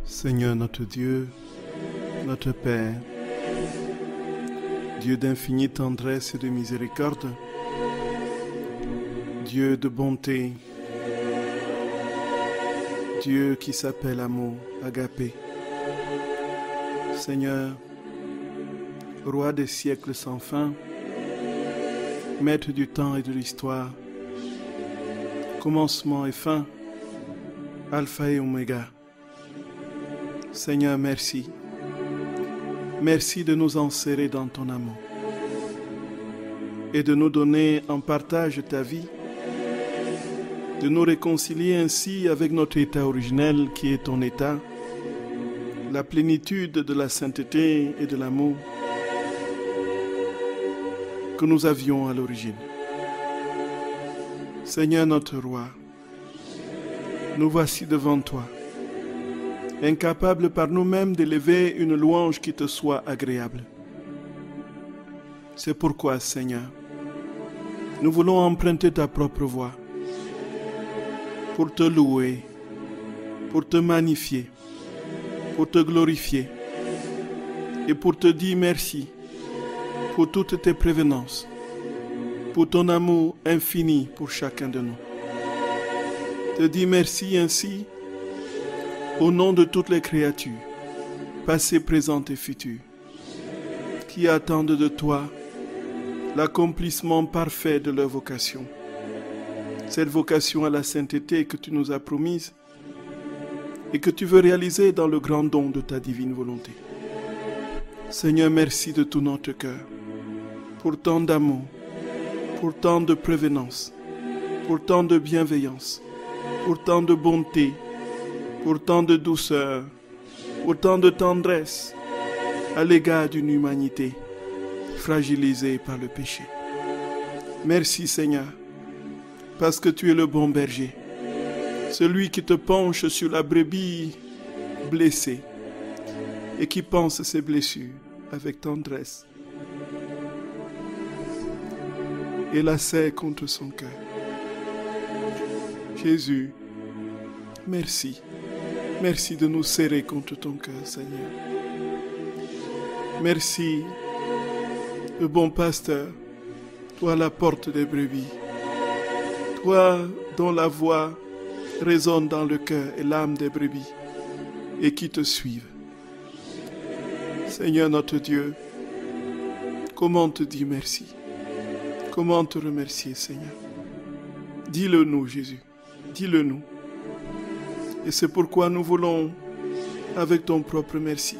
Seigneur notre Dieu, notre Père, Dieu d'infinie tendresse et de miséricorde, Dieu de bonté, Dieu qui s'appelle amour, agapé. Seigneur, Roi des siècles sans fin, Maître du temps et de l'histoire, commencement et fin, Alpha et Oméga. Seigneur, merci. Merci de nous enserrer dans ton amour et de nous donner en partage ta vie, de nous réconcilier ainsi avec notre état originel qui est ton état, la plénitude de la sainteté et de l'amour que nous avions à l'origine. Seigneur notre Roi, nous voici devant toi, incapables par nous-mêmes d'élever une louange qui te soit agréable. C'est pourquoi, Seigneur, nous voulons emprunter ta propre voix pour te louer, pour te magnifier, pour te glorifier et pour te dire merci pour toutes tes prévenances, pour ton amour infini pour chacun de nous. Te dire merci ainsi au nom de toutes les créatures, passées, présentes et futures, qui attendent de toi l'accomplissement parfait de leur vocation. Cette vocation à la sainteté que tu nous as promise et que tu veux réaliser dans le grand don de ta divine volonté. Seigneur, merci de tout notre cœur, pour tant d'amour, pour tant de prévenance, pour tant de bienveillance, pour tant de bonté, pour tant de douceur, pour tant de tendresse à l'égard d'une humanité fragilisée par le péché. Merci Seigneur, parce que tu es le bon berger, celui qui te penche sur la brebis blessée et qui pense ses blessures avec tendresse et la serre contre son cœur. Jésus, merci. Merci de nous serrer contre ton cœur, Seigneur. Merci, le bon pasteur, toi la porte des brebis, toi dont la voix résonne dans le cœur et l'âme des brebis et qui te suivent. Seigneur notre Dieu, comment te dire merci? Comment te remercier, Seigneur? Dis-le nous, Jésus, dis-le nous. Et c'est pourquoi nous voulons, avec ton propre merci,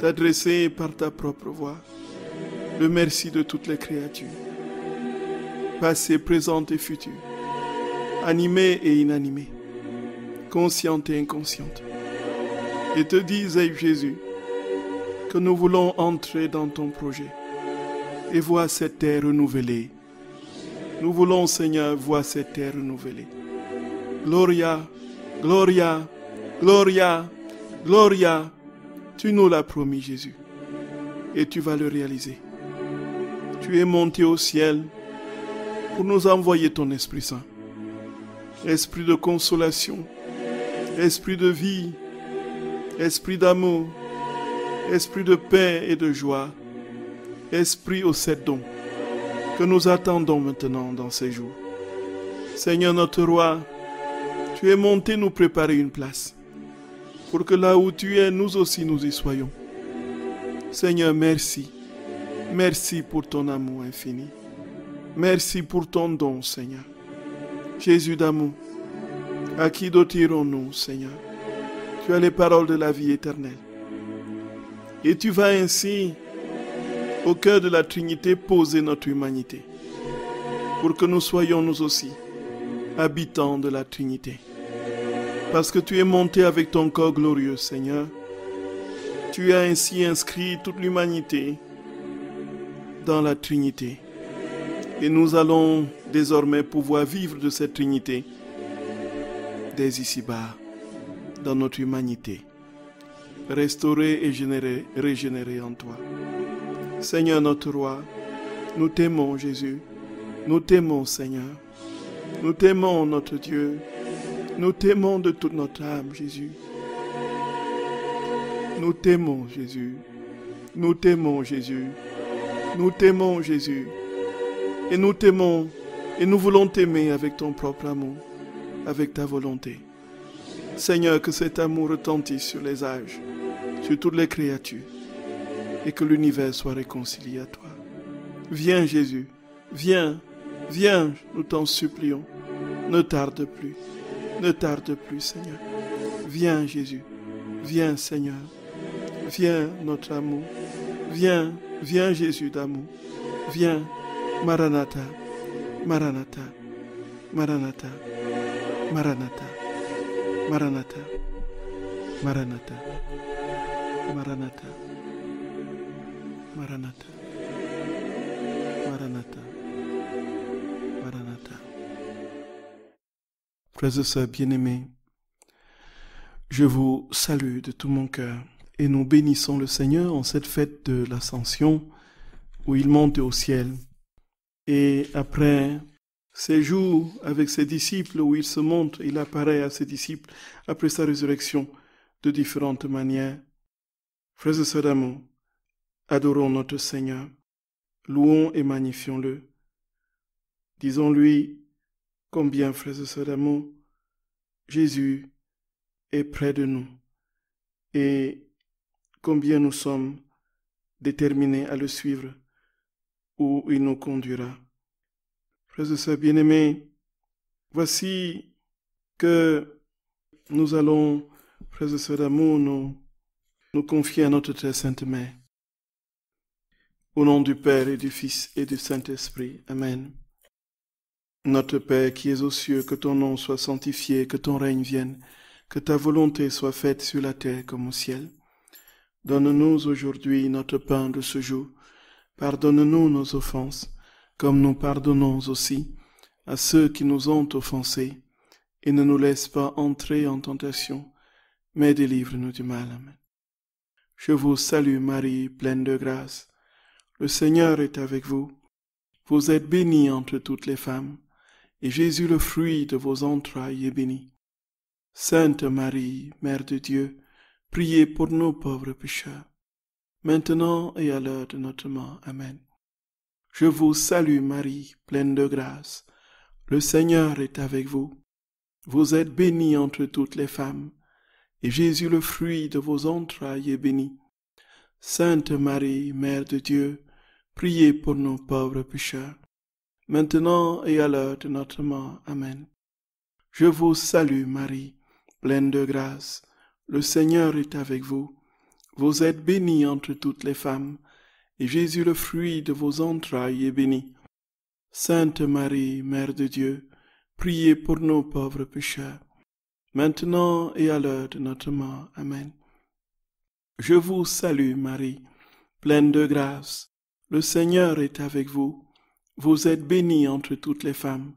t'adresser par ta propre voix le merci de toutes les créatures, passées, présentes et futures, animées et inanimées, conscientes et inconscientes. Et te disais, Jésus, que nous voulons entrer dans ton projet et voir cette terre renouvelée. Nous voulons, Seigneur, voir cette terre renouvelée. Gloria, Gloria, Gloria, Gloria, tu nous l'as promis, Jésus, et tu vas le réaliser. Tu es monté au ciel pour nous envoyer ton Esprit Saint, Esprit de consolation, Esprit de vie, Esprit d'amour, Esprit de paix et de joie, Esprit aux 7 dons que nous attendons maintenant dans ces jours. Seigneur notre Roi, tu es monté nous préparer une place, pour que là où tu es, nous aussi nous y soyons. Seigneur, merci. Merci pour ton amour infini. Merci pour ton don, Seigneur. Jésus d'amour, à qui d'autre irons-nous, Seigneur? Tu as les paroles de la vie éternelle. Et tu vas ainsi, au cœur de la Trinité, poser notre humanité, pour que nous soyons nous aussi habitants de la Trinité. Parce que tu es monté avec ton corps glorieux, Seigneur. Tu as ainsi inscrit toute l'humanité dans la Trinité. Et nous allons désormais pouvoir vivre de cette Trinité dès ici-bas, dans notre humanité, restaurée et régénérée en toi. Seigneur notre Roi, nous t'aimons, Jésus. Nous t'aimons, Seigneur. Nous t'aimons, notre Dieu. Nous t'aimons de toute notre âme, Jésus. Nous t'aimons, Jésus. Nous t'aimons, Jésus. Nous t'aimons, Jésus. Et nous t'aimons et nous voulons t'aimer avec ton propre amour, avec ta volonté. Seigneur, que cet amour retentisse sur les âges, sur toutes les créatures, et que l'univers soit réconcilié à toi. Viens, Jésus. Viens, viens, nous t'en supplions. Ne tarde plus. Ne tarde plus, Seigneur. Viens, Jésus. Viens, Seigneur. Viens, notre amour. Viens, viens, Jésus d'amour. Viens, Maranatha, Maranatha, Maranatha, Maranatha, Maranatha, Maranatha, Maranatha, Maranatha, Maranatha, Maranatha. Frères et sœurs bien-aimés, je vous salue de tout mon cœur et nous bénissons le Seigneur en cette fête de l'Ascension où il monte au ciel. Et après ces jours avec ses disciples où il se montre, il apparaît à ses disciples après sa résurrection de différentes manières. Frères et sœurs d'amour, adorons notre Seigneur, louons et magnifions-le. Disons-lui combien, frères et sœurs d'amour, Jésus est près de nous et combien nous sommes déterminés à le suivre où il nous conduira. Frères et sœurs bien-aimés, voici que nous allons, frères et sœurs d'amour, nous confier à notre très sainte Mère. Au nom du Père et du Fils et du Saint-Esprit. Amen. Notre Père qui es aux cieux, que ton nom soit sanctifié, que ton règne vienne, que ta volonté soit faite sur la terre comme au ciel. Donne-nous aujourd'hui notre pain de ce jour. Pardonne-nous nos offenses, comme nous pardonnons aussi à ceux qui nous ont offensés, et ne nous laisse pas entrer en tentation, mais délivre-nous du mal. Amen. Je vous salue Marie, pleine de grâce. Le Seigneur est avec vous. Vous êtes bénie entre toutes les femmes, et Jésus, le fruit de vos entrailles, est béni. Sainte Marie, Mère de Dieu, priez pour nous pauvres pécheurs, maintenant et à l'heure de notre mort. Amen. Je vous salue Marie, pleine de grâce. Le Seigneur est avec vous. Vous êtes bénie entre toutes les femmes, et Jésus, le fruit de vos entrailles, est béni. Sainte Marie, Mère de Dieu, priez pour nous pauvres pécheurs, maintenant et à l'heure de notre mort. Amen. Je vous salue Marie, pleine de grâce. Le Seigneur est avec vous. Vous êtes bénie entre toutes les femmes, et Jésus, le fruit de vos entrailles, est béni. Sainte Marie, Mère de Dieu, priez pour nous pauvres pécheurs, maintenant et à l'heure de notre mort. Amen. Je vous salue Marie, pleine de grâce. Le Seigneur est avec vous. Vous êtes bénie entre toutes les femmes,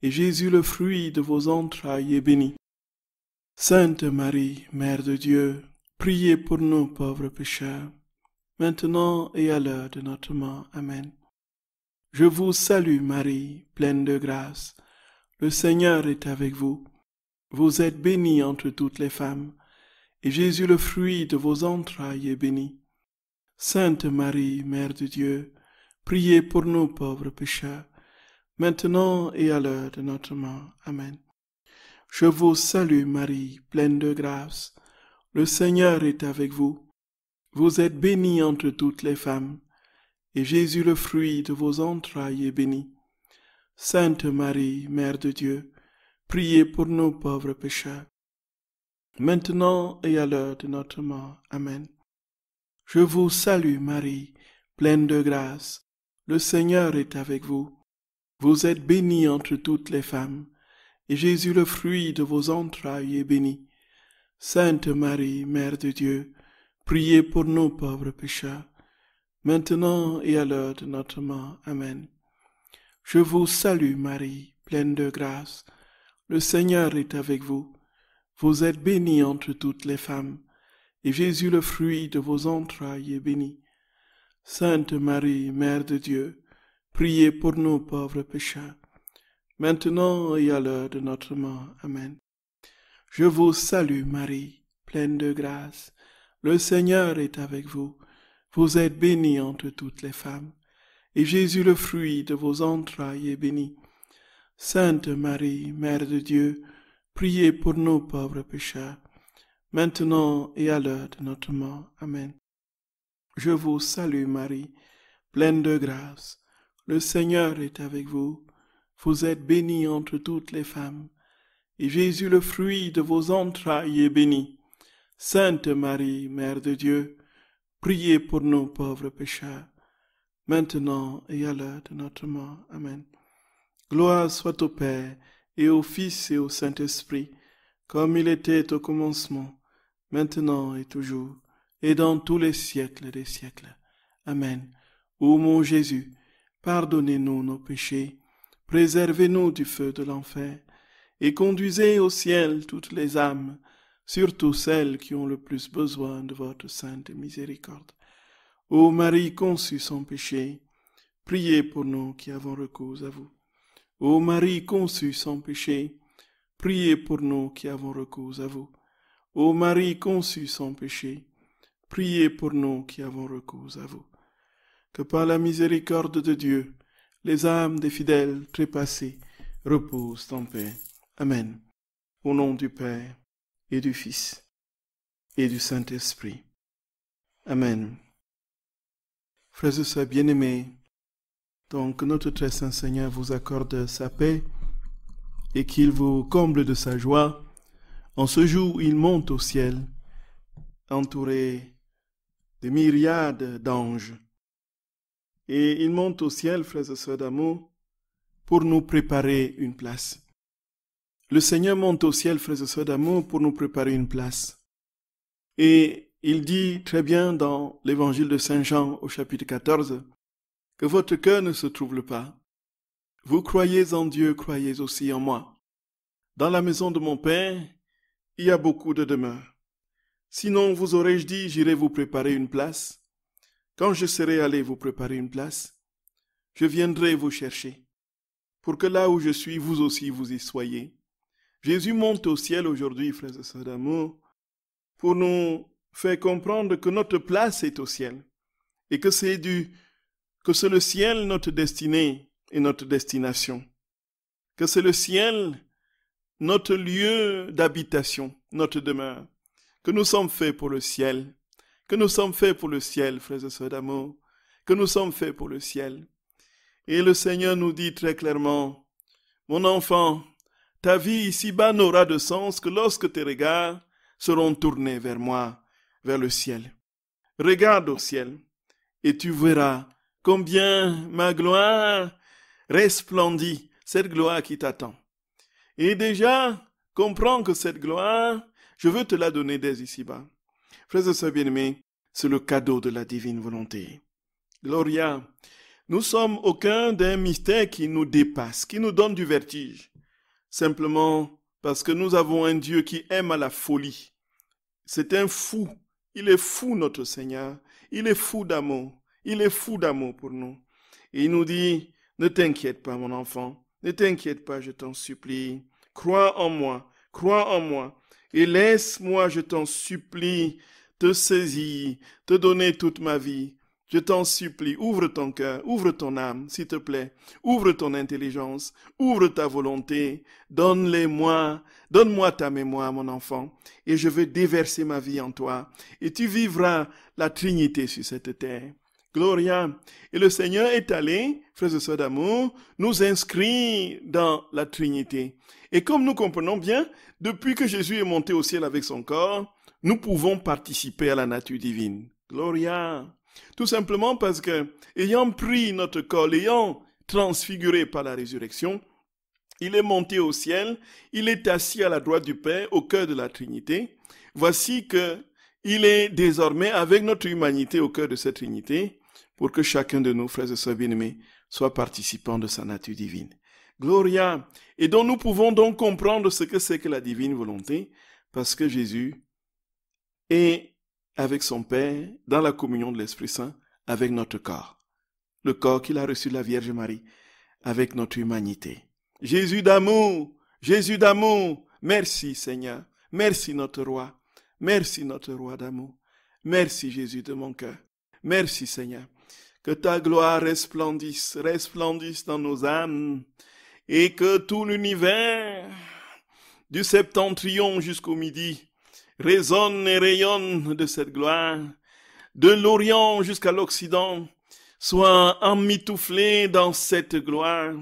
et Jésus, le fruit de vos entrailles, est béni. Sainte Marie, Mère de Dieu, priez pour nous pauvres pécheurs, maintenant et à l'heure de notre mort. Amen. Je vous salue Marie, pleine de grâce. Le Seigneur est avec vous. Vous êtes bénie entre toutes les femmes, et Jésus, le fruit de vos entrailles, est béni. Sainte Marie, Mère de Dieu, priez pour nous pauvres pécheurs, maintenant et à l'heure de notre mort. Amen. Je vous salue Marie, pleine de grâce. Le Seigneur est avec vous. Vous êtes bénie entre toutes les femmes, et Jésus, le fruit de vos entrailles, est béni. Sainte Marie, Mère de Dieu, priez pour nous pauvres pécheurs, maintenant et à l'heure de notre mort. Amen. Je vous salue Marie, pleine de grâce. Le Seigneur est avec vous. Vous êtes bénie entre toutes les femmes, et Jésus, le fruit de vos entrailles, est béni. Sainte Marie, Mère de Dieu, priez pour nous pauvres pécheurs, maintenant et à l'heure de notre mort. Amen. Je vous salue Marie, pleine de grâce. Le Seigneur est avec vous. Vous êtes bénie entre toutes les femmes, et Jésus, le fruit de vos entrailles, est béni. Sainte Marie, Mère de Dieu, priez pour nous pauvres pécheurs, maintenant et à l'heure de notre mort. Amen. Je vous salue Marie, pleine de grâce. Le Seigneur est avec vous. Vous êtes bénie entre toutes les femmes. Et Jésus, le fruit de vos entrailles, est béni. Sainte Marie, Mère de Dieu, priez pour nous pauvres pécheurs, maintenant et à l'heure de notre mort. Amen. Je vous salue Marie, pleine de grâce. Le Seigneur est avec vous. Vous êtes bénie entre toutes les femmes. Et Jésus, le fruit de vos entrailles, est béni. Sainte Marie, Mère de Dieu, priez pour nous pauvres pécheurs, maintenant et à l'heure de notre mort. Amen. Gloire soit au Père, et au Fils et au Saint-Esprit, comme il était au commencement, maintenant et toujours, et dans tous les siècles des siècles. Amen. Ô mon Jésus, pardonnez-nous nos péchés, préservez-nous du feu de l'enfer, et conduisez au ciel toutes les âmes, surtout celles qui ont le plus besoin de votre sainte miséricorde. Ô Marie conçue sans péché, priez pour nous qui avons recours à vous. Ô Marie conçue sans péché, priez pour nous qui avons recours à vous. Ô Marie conçue sans péché, priez pour nous qui avons recours à vous. Que par la miséricorde de Dieu, les âmes des fidèles trépassés reposent en paix. Amen. Au nom du Père, et du Fils, et du Saint-Esprit. Amen. Frères et sœurs bien-aimés, donc notre très saint Seigneur vous accorde sa paix et qu'il vous comble de sa joie en ce jour où il monte au ciel, entouré de myriades d'anges. Et il monte au ciel, frères et sœurs d'amour, pour nous préparer une place. Le Seigneur monte au ciel, frères et sœurs d'amour, pour nous préparer une place. Et il dit très bien dans l'évangile de Saint Jean au chapitre 14 que votre cœur ne se trouble pas. Vous croyez en Dieu, croyez aussi en moi. Dans la maison de mon Père, il y a beaucoup de demeures. Sinon, vous aurais-je dit, j'irai vous préparer une place. Quand je serai allé vous préparer une place, je viendrai vous chercher, pour que là où je suis, vous aussi vous y soyez. Jésus monte au ciel aujourd'hui, frères et sœurs d'amour, pour nous faire comprendre que notre place est au ciel et que c'est le ciel notre destinée et notre destination, que c'est le ciel notre lieu d'habitation, notre demeure, que nous sommes faits pour le ciel, que nous sommes faits pour le ciel, frères et sœurs d'amour, que nous sommes faits pour le ciel. Et le Seigneur nous dit très clairement, mon enfant, ta vie ici-bas n'aura de sens que lorsque tes regards seront tournés vers moi, vers le ciel. Regarde au ciel et tu verras combien ma gloire resplendit, cette gloire qui t'attend. Et déjà, comprends que cette gloire, je veux te la donner dès ici-bas. Frères et sœurs bien-aimés, c'est le cadeau de la divine volonté. Gloria, nous sommes au cœur d'un mystère qui nous dépasse, qui nous donne du vertige. Simplement parce que nous avons un Dieu qui aime à la folie. C'est un fou. Il est fou, notre Seigneur. Il est fou d'amour. Il est fou d'amour pour nous. Et il nous dit, ne t'inquiète pas, mon enfant. Ne t'inquiète pas, je t'en supplie. Crois en moi, et laisse-moi, je t'en supplie, te saisir, te donner toute ma vie. Je t'en supplie, ouvre ton cœur, ouvre ton âme, s'il te plaît. Ouvre ton intelligence, ouvre ta volonté. Donne-moi ta mémoire, mon enfant, et je veux déverser ma vie en toi. Et tu vivras la Trinité sur cette terre. Gloria. Et le Seigneur est allé, frères et sœurs d'amour, nous inscrire dans la Trinité. Et comme nous comprenons bien, depuis que Jésus est monté au ciel avec son corps, nous pouvons participer à la nature divine. Gloria. Tout simplement parce que, ayant pris notre corps, l'ayant transfiguré par la résurrection, il est monté au ciel, il est assis à la droite du Père, au cœur de la Trinité. Voici que il est désormais avec notre humanité au cœur de cette Trinité, pour que chacun de nous, frères et sœurs bien-aimés, soit participant de sa nature divine. Gloria. Et dont nous pouvons donc comprendre ce que c'est que la divine volonté, parce que Jésus est avec son Père dans la communion de l'Esprit Saint, avec notre corps. Le corps qu'il a reçu de la Vierge Marie, avec notre humanité. Jésus d'amour, merci Seigneur, merci notre roi d'amour. Merci Jésus de mon cœur. Merci Seigneur. Que ta gloire resplendisse dans nos âmes et que tout l'univers, du septentrion jusqu'au midi, résonne et rayonne de cette gloire, de l'Orient jusqu'à l'Occident, soit emmitouflé dans cette gloire,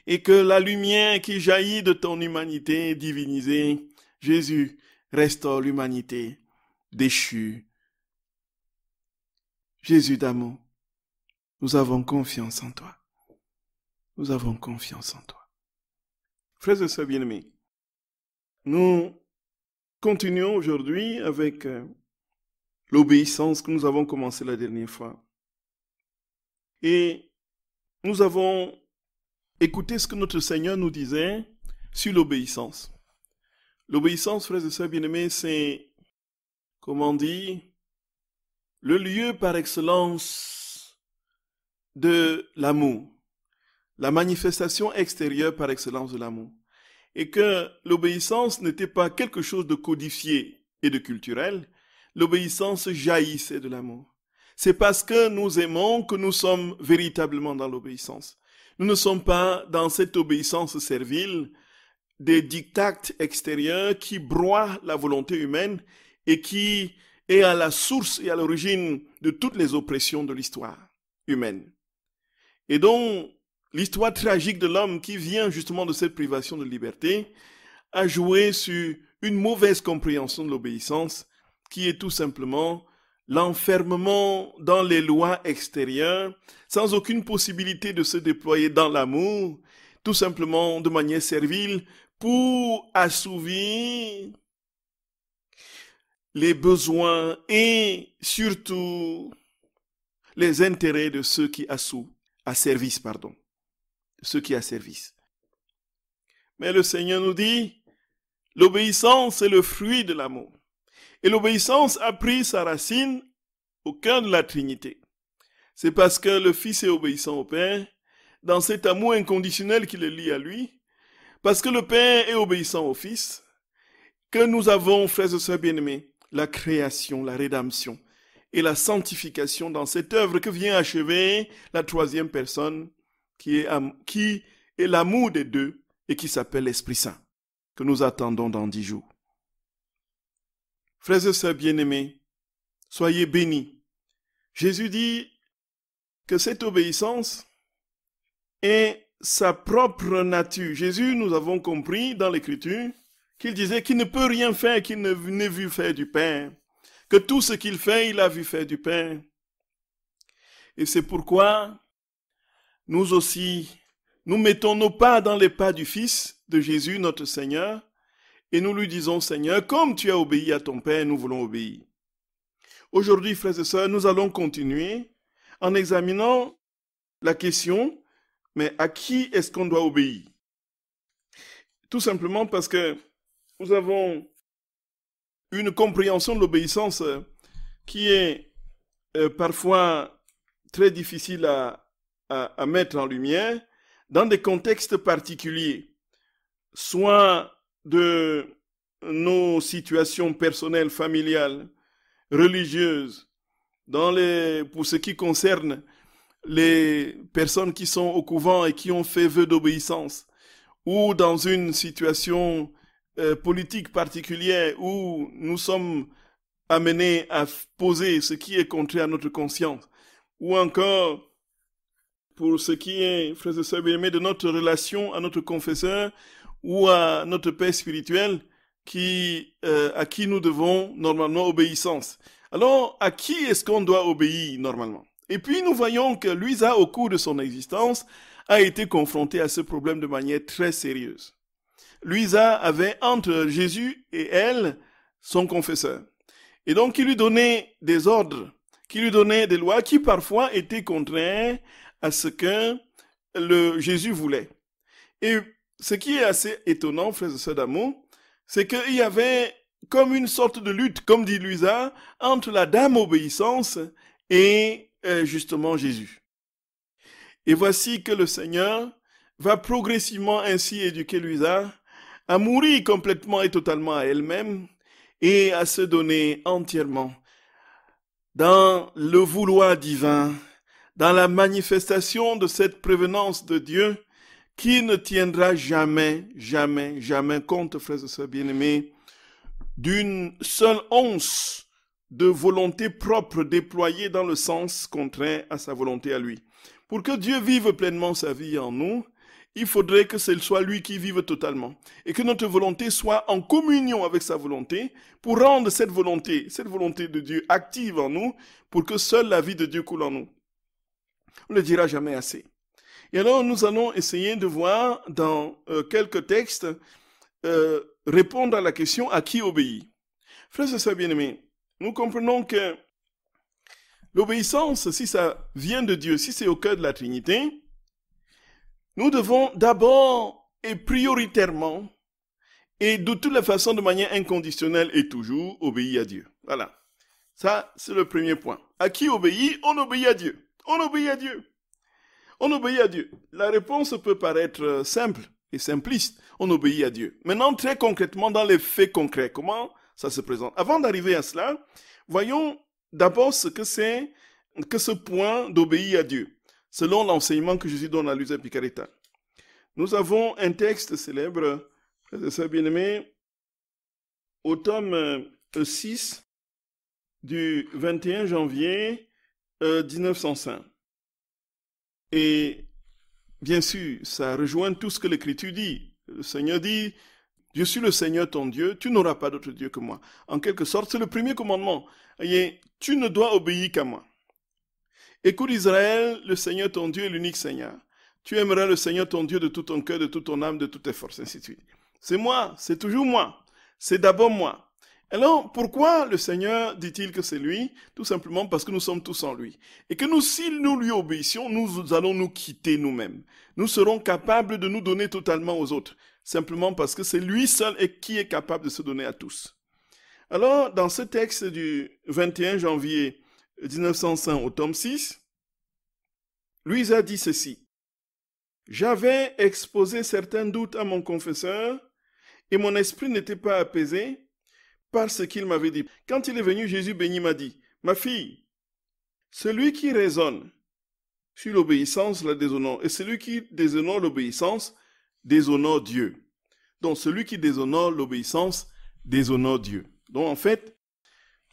et que la lumière qui jaillit de ton humanité divinisée, Jésus, restaure l'humanité déchue. Jésus d'amour, nous avons confiance en toi. Nous avons confiance en toi. Frères et sœurs bien-aimés, nous continuons aujourd'hui avec l'obéissance que nous avons commencé la dernière fois. Et nous avons écouté ce que notre Seigneur nous disait sur l'obéissance. L'obéissance, frères et sœurs bien-aimés, c'est, comment dire, le lieu par excellence de l'amour, la manifestation extérieure par excellence de l'amour. Et que l'obéissance n'était pas quelque chose de codifié et de culturel, l'obéissance jaillissait de l'amour. C'est parce que nous aimons que nous sommes véritablement dans l'obéissance. Nous ne sommes pas dans cette obéissance servile des dictats extérieurs qui broient la volonté humaine et qui est à la source et à l'origine de toutes les oppressions de l'histoire humaine. Et donc, l'histoire tragique de l'homme qui vient justement de cette privation de liberté a joué sur une mauvaise compréhension de l'obéissance qui est tout simplement l'enfermement dans les lois extérieures sans aucune possibilité de se déployer dans l'amour, tout simplement de manière servile pour assouvir les besoins et surtout les intérêts de ceux qui asservissent. Ceux qui asservissent. Mais le Seigneur nous dit, l'obéissance est le fruit de l'amour. Et l'obéissance a pris sa racine au cœur de la Trinité. C'est parce que le Fils est obéissant au Père, dans cet amour inconditionnel qui le lie à lui, parce que le Père est obéissant au Fils, que nous avons, frères et sœurs bien-aimés, la création, la rédemption et la sanctification dans cette œuvre que vient achever la troisième personne, qui est l'amour des deux et qui s'appelle l'Esprit Saint, que nous attendons dans 10 jours. Frères et sœurs bien-aimés, soyez bénis. Jésus dit que cette obéissance est sa propre nature. Jésus, nous avons compris dans l'Écriture, qu'il disait qu'il ne peut rien faire qu'il n'ait vu faire du Père, que tout ce qu'il fait, il a vu faire du Père. Et c'est pourquoi nous aussi, nous mettons nos pas dans les pas du Fils de Jésus, notre Seigneur, et nous lui disons, Seigneur, comme tu as obéi à ton Père, nous voulons obéir. Aujourd'hui, frères et sœurs, nous allons continuer en examinant la question, mais à qui est-ce qu'on doit obéir? Tout simplement parce que nous avons une compréhension de l'obéissance qui est parfois très difficile à mettre en lumière dans des contextes particuliers, soit de nos situations personnelles, familiales, religieuses, pour ce qui concerne les personnes qui sont au couvent et qui ont fait vœu d'obéissance, ou dans une situation politique particulière où nous sommes amenés à poser ce qui est contraire à notre conscience, ou encore pour ce qui est, frères et sœurs bien-aimés, de notre relation à notre confesseur ou à notre Père spirituel à qui nous devons normalement obéissance. Alors, à qui est-ce qu'on doit obéir normalement? Et puis nous voyons que Luisa, au cours de son existence, a été confronté à ce problème de manière très sérieuse. Luisa avait entre Jésus et elle son confesseur. Et donc il lui donnait des ordres, qui lui donnait des lois qui parfois étaient contraires à ce que Jésus voulait. Et ce qui est assez étonnant, frères et sœurs d'amour, c'est qu'il y avait comme une sorte de lutte, comme dit Luisa, entre la dame obéissance et justement Jésus. Et voici que le Seigneur va progressivement ainsi éduquer Luisa à mourir complètement et totalement à elle-même et à se donner entièrement dans le vouloir divin, dans la manifestation de cette prévenance de Dieu qui ne tiendra jamais, jamais, jamais compte, frères et sœurs bien-aimés, d'une seule once de volonté propre déployée dans le sens contraire à sa volonté à lui. Pour que Dieu vive pleinement sa vie en nous, il faudrait que ce soit lui qui vive totalement et que notre volonté soit en communion avec sa volonté pour rendre cette volonté de Dieu active en nous pour que seule la vie de Dieu coule en nous. On ne le dira jamais assez. Et alors nous allons essayer de voir dans quelques textes répondre à la question à qui obéir. Frères et sœurs bien-aimés, nous comprenons que l'obéissance, si ça vient de Dieu, si c'est au cœur de la Trinité, nous devons d'abord et prioritairement et de toutes les façons de manière inconditionnelle et toujours obéir à Dieu. Voilà. Ça, c'est le premier point. À qui obéir? On obéit à Dieu. On obéit à Dieu. On obéit à Dieu. La réponse peut paraître simple et simpliste. On obéit à Dieu. Maintenant, très concrètement, dans les faits concrets, comment ça se présente? Avant d'arriver à cela, voyons d'abord ce que c'est que ce point d'obéir à Dieu, selon l'enseignement que Jésus donne à Luisa Picaretta. Nous avons un texte célèbre, frères et sœurs bien-aimés, au tome 6 du 21 janvier 1905. Et bien sûr, ça rejoint tout ce que l'Écriture dit. Le Seigneur dit, « Je suis le Seigneur ton Dieu, tu n'auras pas d'autre Dieu que moi. » En quelque sorte, c'est le premier commandement. Et tu ne dois obéir qu'à moi. Écoute Israël, le Seigneur ton Dieu est l'unique Seigneur. Tu aimeras le Seigneur ton Dieu de tout ton cœur, de toute ton âme, de toutes tes forces, ainsi de suite. C'est moi, c'est toujours moi. C'est d'abord moi. Alors, pourquoi le Seigneur dit-il que c'est lui? Tout simplement parce que nous sommes tous en lui. Et que nous, si nous lui obéissons, nous allons nous quitter nous-mêmes. Nous serons capables de nous donner totalement aux autres. Simplement parce que c'est lui seul qui est capable de se donner à tous. Alors, dans ce texte du 21 janvier 1905 au tome 6, Louise a dit ceci. « J'avais exposé certains doutes à mon confesseur et mon esprit n'était pas apaisé par ce qu'il m'avait dit. Quand il est venu, Jésus béni m'a dit, « Ma fille, celui qui raisonne sur l'obéissance la déshonore, et celui qui déshonore l'obéissance déshonore Dieu. » Donc, celui qui déshonore l'obéissance déshonore Dieu. Donc, en fait,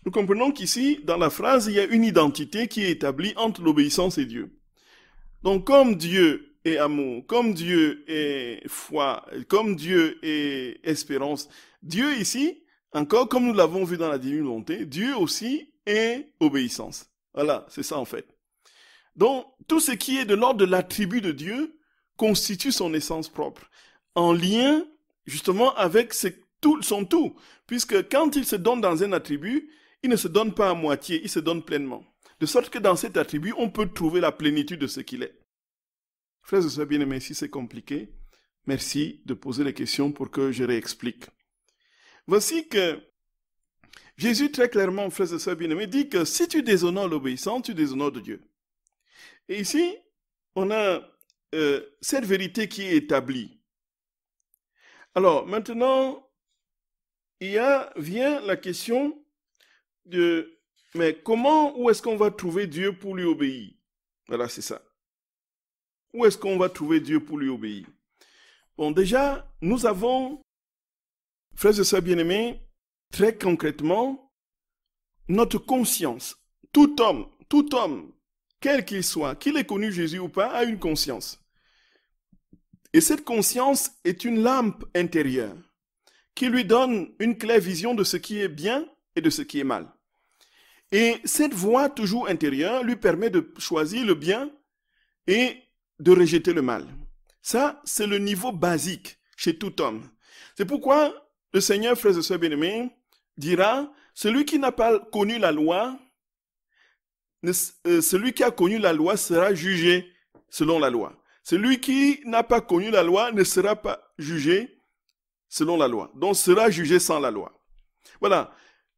nous comprenons qu'ici, dans la phrase, il y a une identité qui est établie entre l'obéissance et Dieu. Donc, comme Dieu est amour, comme Dieu est foi, comme Dieu est espérance, Dieu ici, encore comme nous l'avons vu dans la divine volonté, Dieu aussi est obéissance. Voilà, c'est ça en fait. Donc, tout ce qui est de l'ordre de l'attribut de Dieu constitue son essence propre, en lien justement avec son tout, puisque quand il se donne dans un attribut, il ne se donne pas à moitié, il se donne pleinement. De sorte que dans cet attribut, on peut trouver la plénitude de ce qu'il est. Frères et sœurs bien-aimés, si c'est compliqué, merci de poser les questions pour que je réexplique. Voici que Jésus très clairement, frères et sœurs bien-aimés, dit que si tu déshonores l'obéissance, tu déshonores de Dieu. Et ici, on a cette vérité qui est établie. Alors, maintenant, vient la question de, mais où est-ce qu'on va trouver Dieu pour lui obéir? Voilà, c'est ça. Où est-ce qu'on va trouver Dieu pour lui obéir? Bon, déjà, nous avons, frères et sœurs bien-aimés, très concrètement, notre conscience. Tout homme, quel qu'il soit, qu'il ait connu Jésus ou pas, a une conscience. Et cette conscience est une lampe intérieure qui lui donne une claire vision de ce qui est bien et de ce qui est mal. Et cette voix toujours intérieure lui permet de choisir le bien et de rejeter le mal. Ça, c'est le niveau basique chez tout homme. C'est pourquoi le Seigneur, frères et sœurs bien-aimés, dira, celui qui n'a pas connu la loi, celui qui a connu la loi sera jugé selon la loi. Celui qui n'a pas connu la loi ne sera pas jugé selon la loi. Donc sera jugé sans la loi. Voilà.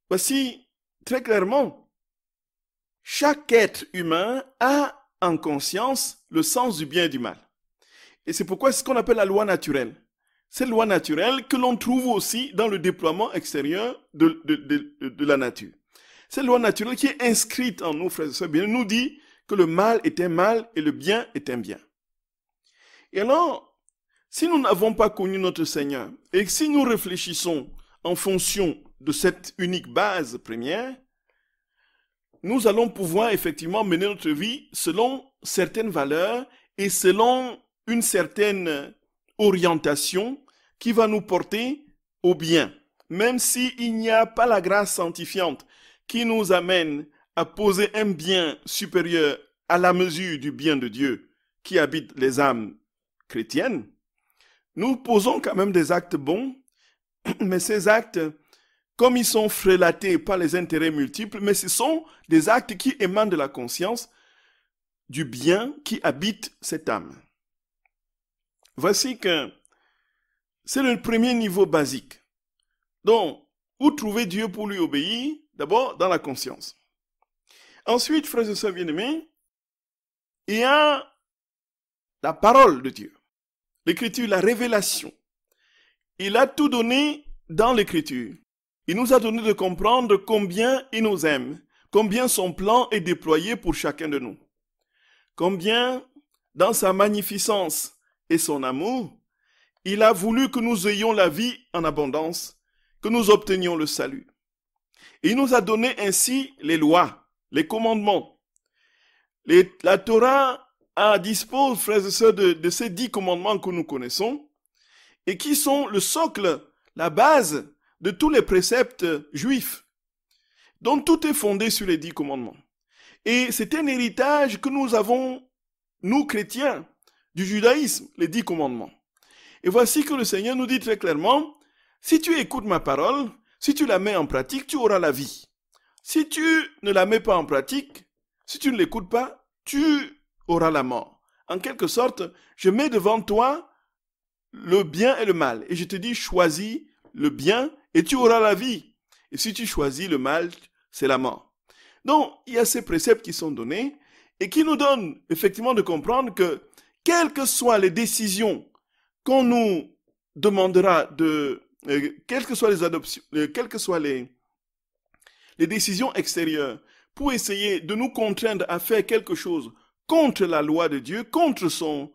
Voici très clairement, chaque être humain a en conscience le sens du bien et du mal. Et c'est pourquoi c'est ce qu'on appelle la loi naturelle. Cette loi naturelle que l'on trouve aussi dans le déploiement extérieur de la nature. cette loi naturelle qui est inscrite en nous, frères et sœurs, bien, nous dit que le mal est un mal et le bien est un bien. Et alors, si nous n'avons pas connu notre Seigneur et si nous réfléchissons en fonction de cette unique base première, nous allons pouvoir effectivement mener notre vie selon certaines valeurs et selon une certaine orientation qui va nous porter au bien. Même s'il n'y a pas la grâce sanctifiante qui nous amène à poser un bien supérieur à la mesure du bien de Dieu qui habite les âmes chrétiennes, nous posons quand même des actes bons, mais ces actes, comme ils sont frélatés par les intérêts multiples, mais ce sont des actes qui émanent de la conscience du bien qui habite cette âme. Voici que c'est le premier niveau basique. Donc, où trouver Dieu pour lui obéir? D'abord, dans la conscience. Ensuite, frères et sœurs bien-aimés, il y a la parole de Dieu. L'écriture, la révélation. Il a tout donné dans l'écriture. Il nous a donné de comprendre combien il nous aime, combien son plan est déployé pour chacun de nous. Combien, dans sa magnificence et son amour, il a voulu que nous ayons la vie en abondance, que nous obtenions le salut. Et il nous a donné ainsi les lois, les commandements. La Torah dispose, frères et sœurs, de ces 10 commandements que nous connaissons et qui sont le socle, la base de tous les préceptes juifs. Donc tout est fondé sur les 10 commandements. Et c'est un héritage que nous avons, nous chrétiens, du judaïsme, les 10 commandements. Et voici que le Seigneur nous dit très clairement, si tu écoutes ma parole, si tu la mets en pratique, tu auras la vie. Si tu ne la mets pas en pratique, si tu ne l'écoutes pas, tu auras la mort. En quelque sorte, je mets devant toi le bien et le mal. Et je te dis, choisis le bien et tu auras la vie. Et si tu choisis le mal, c'est la mort. Donc, il y a ces préceptes qui sont donnés et qui nous donnent effectivement de comprendre que, quelles que soient les décisions qu'on nous demandera quelles que soient les adoptions, quelles que soient les décisions extérieures, pour essayer de nous contraindre à faire quelque chose contre la loi de Dieu, contre son...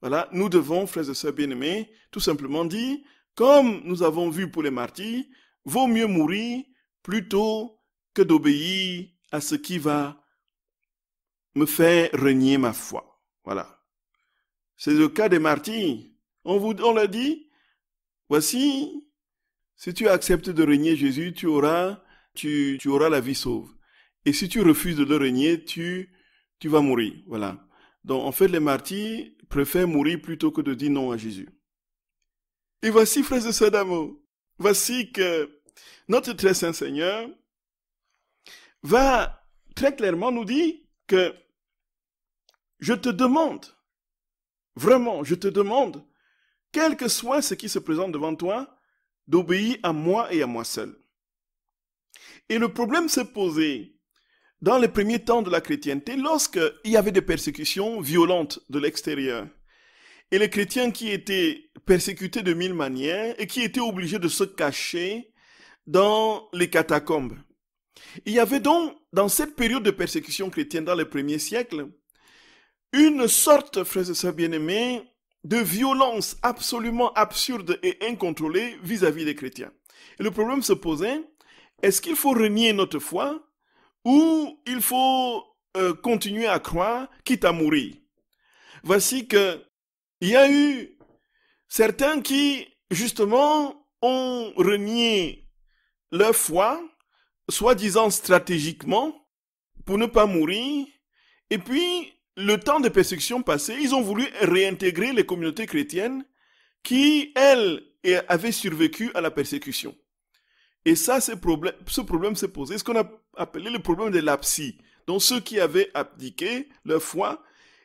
Voilà, nous devons, frères et sœurs bien-aimés, tout simplement dire, comme nous avons vu pour les martyrs, vaut mieux mourir plutôt que d'obéir à ce qui va me faire renier ma foi. Voilà. C'est le cas des martyrs. On leur dit, voici, si tu acceptes de renier Jésus, tu auras la vie sauve. Et si tu refuses de le renier, tu vas mourir. Voilà. Donc, en fait, les martyrs préfèrent mourir plutôt que de dire non à Jésus. Et voici, frères et sœurs d'amour, voici que notre très saint Seigneur va très clairement nous dire que je te demande, vraiment, je te demande, quel que soit ce qui se présente devant toi, d'obéir à moi et à moi seul. Et le problème s'est posé dans les premiers temps de la chrétienté, lorsqu'il y avait des persécutions violentes de l'extérieur. Et les chrétiens qui étaient persécutés de 1000 manières et qui étaient obligés de se cacher dans les catacombes. Il y avait donc, dans cette période de persécution chrétienne dans les premiers siècles, une sorte, frères et sœurs bien-aimés, de violence absolument absurde et incontrôlée vis-à-vis des chrétiens. Et le problème se posait, est-ce qu'il faut renier notre foi ou il faut continuer à croire, quitte à mourir? Voici que il y a eu certains qui, justement, ont renié leur foi, soi-disant stratégiquement, pour ne pas mourir, et puis, le temps de persécution passé, ils ont voulu réintégrer les communautés chrétiennes qui, elles, avaient survécu à la persécution. Et ça, ce problème s'est posé, ce qu'on a appelé le problème de l'absie. Donc ceux qui avaient abdiqué leur foi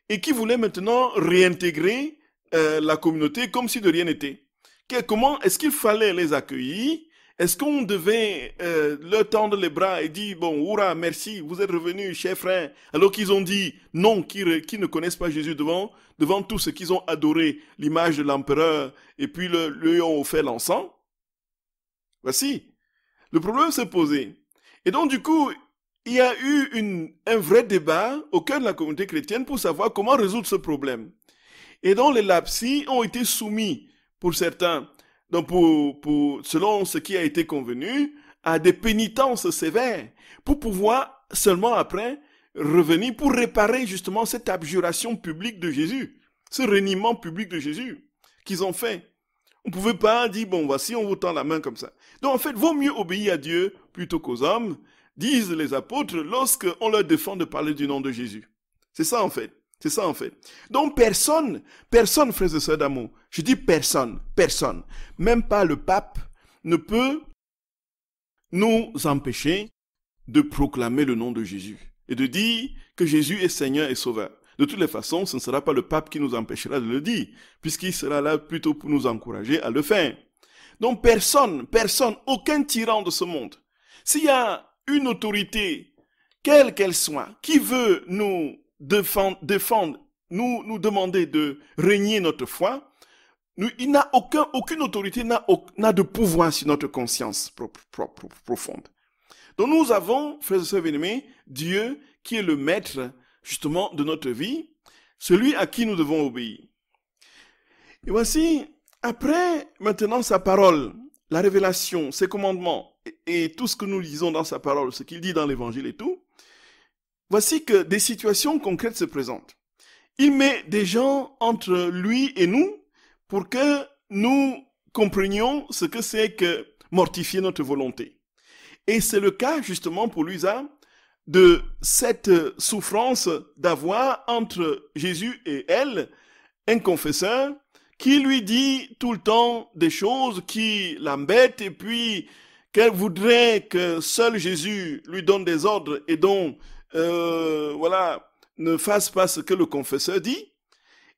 et qui voulaient maintenant réintégrer la communauté comme si de rien n'était. Comment est-ce qu'il fallait les accueillir? Est-ce qu'on devait leur tendre les bras et dire, bon, hurrah, merci, vous êtes revenus, chers frères, alors qu'ils ont dit non, qui ne connaissent pas Jésus devant tous ceux qui ont adoré l'image de l'empereur et puis lui ont offert l'encens? Voici. Le problème s'est posé. Et donc, du coup, il y a eu un vrai débat au cœur de la communauté chrétienne pour savoir comment résoudre ce problème. Et donc, les lapsis ont été soumis, pour certains, donc selon ce qui a été convenu, à des pénitences sévères, pour pouvoir seulement après revenir pour réparer justement cette abjuration publique de Jésus, ce reniement public de Jésus qu'ils ont fait. On ne pouvait pas dire, bon, voici, on vous tend la main comme ça. Donc, en fait, vaut mieux obéir à Dieu plutôt qu'aux hommes, disent les apôtres, lorsqu'on leur défend de parler du nom de Jésus. C'est ça, en fait. C'est ça, en fait. Donc, personne, frères et sœurs d'amour, je dis personne, même pas le pape, ne peut nous empêcher de proclamer le nom de Jésus et de dire que Jésus est Seigneur et Sauveur. De toutes les façons, ce ne sera pas le pape qui nous empêchera de le dire, puisqu'il sera là plutôt pour nous encourager à le faire. Donc personne, aucun tyran de ce monde, s'il y a une autorité, quelle qu'elle soit, qui veut nous défendre, nous demander de régner notre foi, il n'a aucune autorité n'a de pouvoir sur notre conscience profonde. Donc nous avons, frères et sœurs bien-aimés, Dieu qui est le maître justement de notre vie, celui à qui nous devons obéir. Et voici, après maintenant sa parole, la révélation, ses commandements et tout ce que nous lisons dans sa parole, ce qu'il dit dans l'évangile et tout, voici que des situations concrètes se présentent. Il met des gens entre lui et nous pour que nous comprenions ce que c'est que mortifier notre volonté. Et c'est le cas justement pour Luisa de cette souffrance d'avoir entre Jésus et elle un confesseur qui lui dit tout le temps des choses qui l'embêtent et puis qu'elle voudrait que seul Jésus lui donne des ordres et donc ne fasse pas ce que le confesseur dit.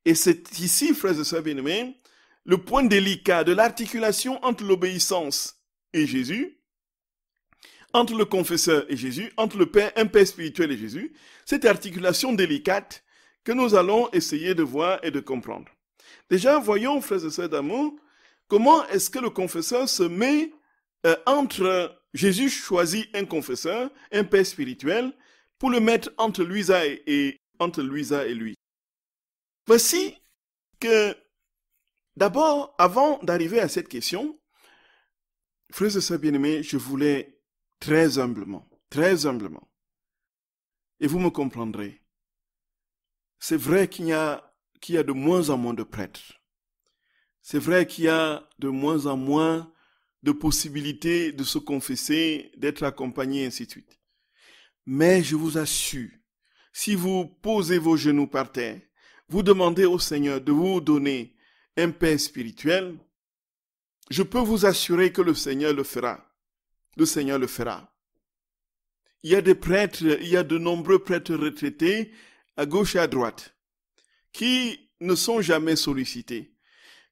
Et c'est ici, frères et sœurs bien-aimés, le point délicat de l'articulation entre l'obéissance et Jésus, entre le confesseur et Jésus, entre un père spirituel et Jésus, cette articulation délicate que nous allons essayer de voir et de comprendre. Déjà, voyons, frères et sœurs d'amour, comment est-ce que le confesseur se met entre Jésus choisit un confesseur, un père spirituel, pour le mettre entre Luisa et lui. Voici que, d'abord, avant d'arriver à cette question, frères et sœurs bien-aimés, je voulais très humblement, et vous me comprendrez, c'est vrai qu'il y a de moins en moins de prêtres. C'est vrai qu'il y a de moins en moins de possibilités de se confesser, d'être accompagné, et ainsi de suite. Mais je vous assure, si vous posez vos genoux par terre, vous demandez au Seigneur de vous donner un père spirituel, je peux vous assurer que le Seigneur le fera. Le Seigneur le fera. Il y a des prêtres, il y a de nombreux prêtres retraités à gauche et à droite qui ne sont jamais sollicités,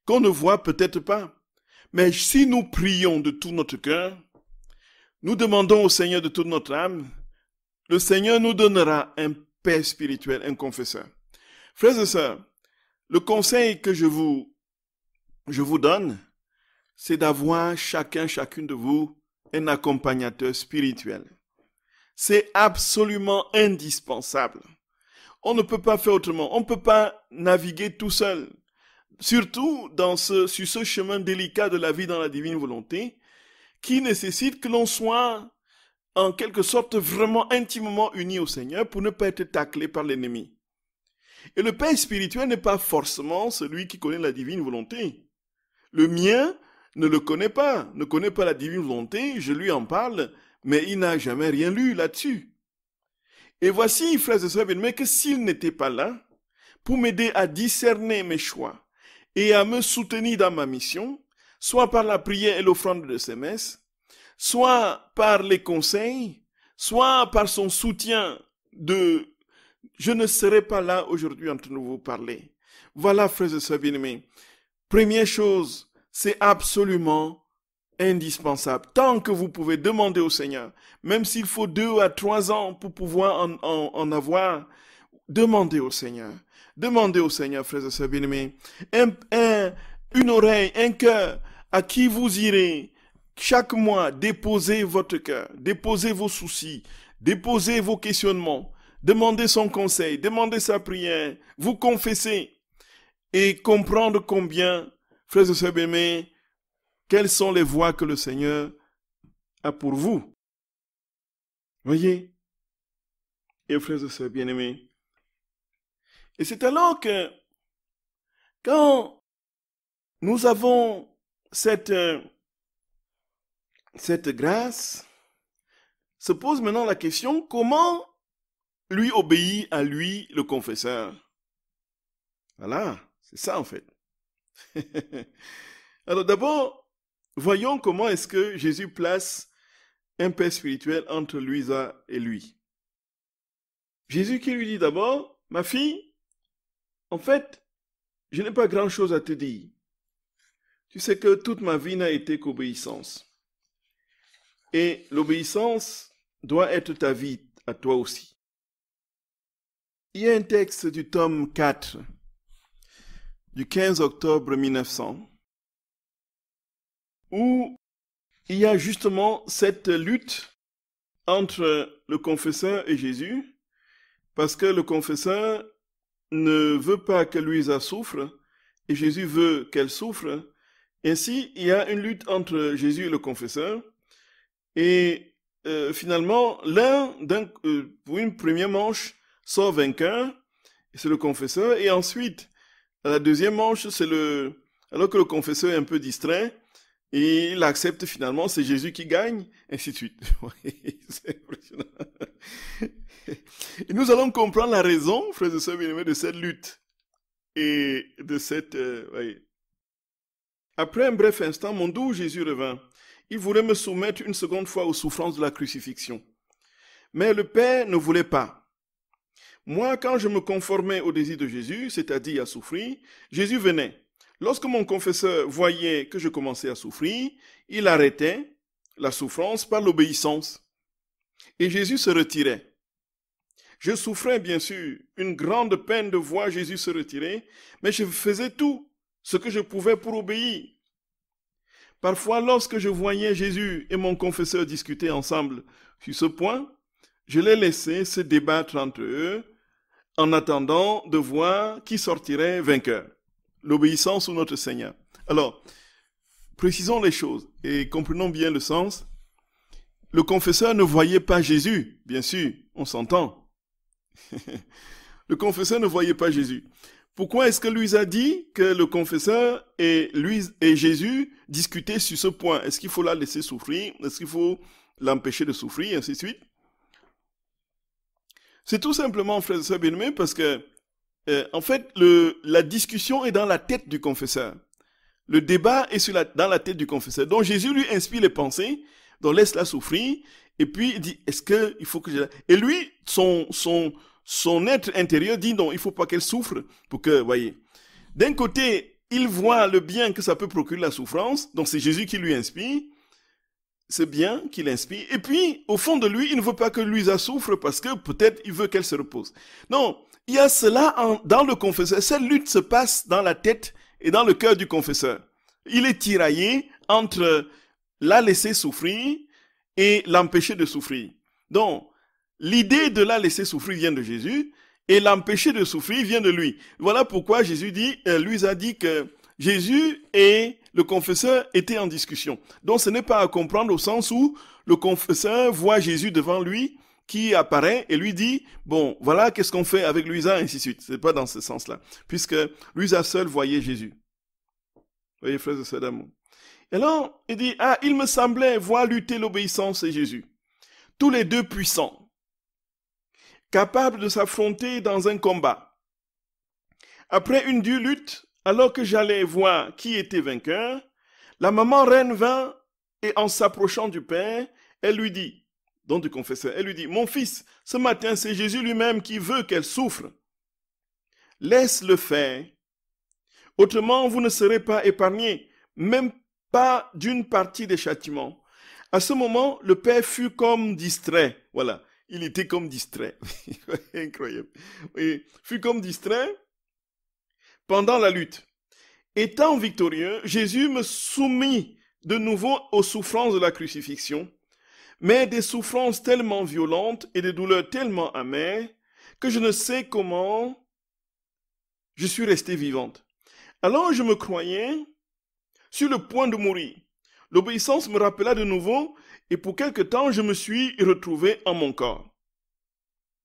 qu'on ne voit peut-être pas. Mais si nous prions de tout notre cœur, nous demandons au Seigneur de toute notre âme, le Seigneur nous donnera un père spirituel, un confesseur. Frères et sœurs, le conseil que je vous donne, c'est d'avoir chacune de vous un accompagnateur spirituel. C'est absolument indispensable. On ne peut pas faire autrement. On ne peut pas naviguer tout seul. Surtout sur ce chemin délicat de la vie dans la divine volonté, qui nécessite que l'on soit en quelque sorte vraiment intimement unis au Seigneur pour ne pas être taclé par l'ennemi. Et le père spirituel n'est pas forcément celui qui connaît la divine volonté. Le mien ne connaît pas la divine volonté, je lui en parle, mais il n'a jamais rien lu là-dessus. Et voici, frères et sœurs bien-aimés, que s'il n'était pas là, pour m'aider à discerner mes choix et à me soutenir dans ma mission, soit par la prière et l'offrande de ces messes, soit par les conseils, soit par son soutien je ne serai pas là aujourd'hui en train de vous parler. Voilà, frères et sœurs bien-aimés. Première chose, c'est absolument indispensable. Tant que vous pouvez demander au Seigneur, même s'il faut 2 à 3 ans pour pouvoir en avoir, demandez au Seigneur. Demandez au Seigneur, frères et sœurs bien-aimés, une oreille, un cœur à qui vous irez chaque mois, déposez votre cœur, déposez vos soucis, déposez vos questionnements, demandez son conseil, demandez sa prière, vous confessez et comprendre combien, frères et sœurs bien-aimés, quelles sont les voies que le Seigneur a pour vous. Voyez? Et frères et sœurs bien-aimés. Et c'est alors que, quand nous avons cette grâce, se pose maintenant la question, comment lui obéit à lui, le confesseur? Voilà, c'est ça en fait. Alors d'abord, voyons comment est-ce que Jésus place un père spirituel entre Louisa et lui. Jésus qui lui dit d'abord, ma fille, en fait, je n'ai pas grand-chose à te dire. Tu sais que toute ma vie n'a été qu'obéissance. Et l'obéissance doit être ta vie à toi aussi. Il y a un texte du tome 4, du 15 octobre 1900, où il y a justement cette lutte entre le confesseur et Jésus, parce que le confesseur ne veut pas que Louisa souffre, et Jésus veut qu'elle souffre. Ainsi, il y a une lutte entre Jésus et le confesseur, et finalement, l'un, pour une première manche, sort vainqueur, c'est le confesseur, et ensuite, à la deuxième manche, alors que le confesseur est un peu distrait, et il accepte finalement, c'est Jésus qui gagne, ainsi de suite. C'est impressionnant. Et nous allons comprendre la raison, frères et sœurs bien-aimés, de cette lutte, et de cette... Après un bref instant, mon doux Jésus revint. Il voulait me soumettre une seconde fois aux souffrances de la crucifixion. Mais le Père ne voulait pas. Moi, quand je me conformais au désir de Jésus, c'est-à-dire à souffrir, Jésus venait. Lorsque mon confesseur voyait que je commençais à souffrir, il arrêtait la souffrance par l'obéissance. Et Jésus se retirait. Je souffrais bien sûr une grande peine de voir Jésus se retirer, mais je faisais tout ce que je pouvais pour obéir. Parfois, lorsque je voyais Jésus et mon confesseur discuter ensemble sur ce point, je les laissais se débattre entre eux en attendant de voir qui sortirait vainqueur. L'obéissance ou notre Seigneur. Alors, précisons les choses et comprenons bien le sens. Le confesseur ne voyait pas Jésus, bien sûr, on s'entend. Le confesseur ne voyait pas Jésus. Pourquoi est-ce que lui a dit que le confesseur et Jésus discutaient sur ce point? Est-ce qu'il faut la laisser souffrir? Est-ce qu'il faut l'empêcher de souffrir? Et ainsi de suite. C'est tout simplement, frères et sœurs bien-aimés, parce que, en fait, la discussion est dans la tête du confesseur. Le débat est dans la tête du confesseur. Donc Jésus lui inspire les pensées, donc laisse-la souffrir, et puis il dit, est-ce qu'il faut que je... Et lui, son être intérieur dit non, il ne faut pas qu'elle souffre pour que, voyez. D'un côté, il voit le bien que ça peut procurer la souffrance, donc c'est Jésus qui lui inspire, c'est bien qu'il inspire, et puis, au fond de lui, il ne veut pas que Louisa souffre parce que peut-être il veut qu'elle se repose. Non, il y a cela dans le confesseur, cette lutte se passe dans la tête et dans le cœur du confesseur. Il est tiraillé entre la laisser souffrir et l'empêcher de souffrir. Donc, l'idée de la laisser souffrir vient de Jésus et l'empêcher de souffrir vient de lui. Voilà pourquoi Jésus lui a dit que Jésus et le confesseur étaient en discussion. Donc ce n'est pas à comprendre au sens où le confesseur voit Jésus devant lui qui apparaît et lui dit, bon, voilà qu'est-ce qu'on fait avec Louisa, ainsi de suite. Ce n'est pas dans ce sens-là, puisque Louisa seule voyait Jésus. Vous voyez, frères et sœurs d'amour. Et alors, il dit, il me semblait voir lutter l'obéissance et Jésus. Tous les deux puissants, capables de s'affronter dans un combat. Après une dure lutte, alors que j'allais voir qui était vainqueur, la maman reine vint et en s'approchant du père, elle lui dit, donc du confesseur, elle lui dit, mon fils, ce matin c'est Jésus lui-même qui veut qu'elle souffre. Laisse-le faire. Autrement, vous ne serez pas épargnés, même pas d'une partie des châtiments. À ce moment, le père fut comme distrait. Voilà, il était comme distrait. Incroyable. Il fut comme distrait pendant la lutte. Étant victorieux, Jésus me soumit de nouveau aux souffrances de la crucifixion, mais des souffrances tellement violentes et des douleurs tellement amères que je ne sais comment je suis restée vivante. Alors je me croyais sur le point de mourir. L'obéissance me rappela de nouveau et pour quelque temps je me suis retrouvé en mon corps.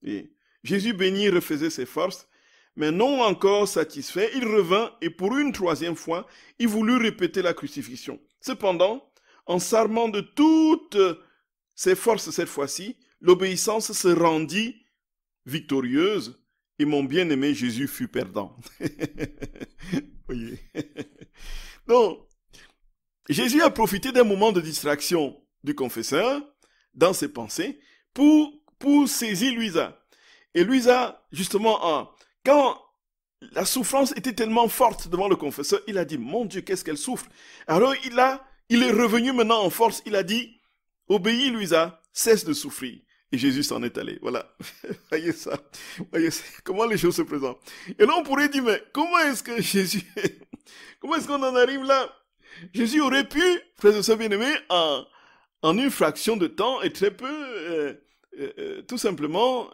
Et Jésus béni refaisait ses forces, mais non encore satisfait, il revint et pour une troisième fois, il voulut répéter la crucifixion. Cependant, en s'armant de toutes ses forces cette fois-ci, l'obéissance se rendit victorieuse et mon bien-aimé Jésus fut perdant. Voyez. Donc, Jésus a profité d'un moment de distraction du confesseur dans ses pensées pour saisir Luisa. Et Luisa, justement, quand la souffrance était tellement forte devant le confesseur, il a dit, mon Dieu, qu'est-ce qu'elle souffre. Alors il est revenu maintenant en force, il a dit, obéis Luisa, cesse de souffrir. Et Jésus s'en est allé. Voilà. Voyez ça. Voyez comment les choses se présentent. Et là, on pourrait dire, mais comment est-ce que Jésus, comment est-ce qu'on en arrive là? Jésus aurait pu, frères et sœurs bien-aimés, en une fraction de temps et très peu, tout simplement,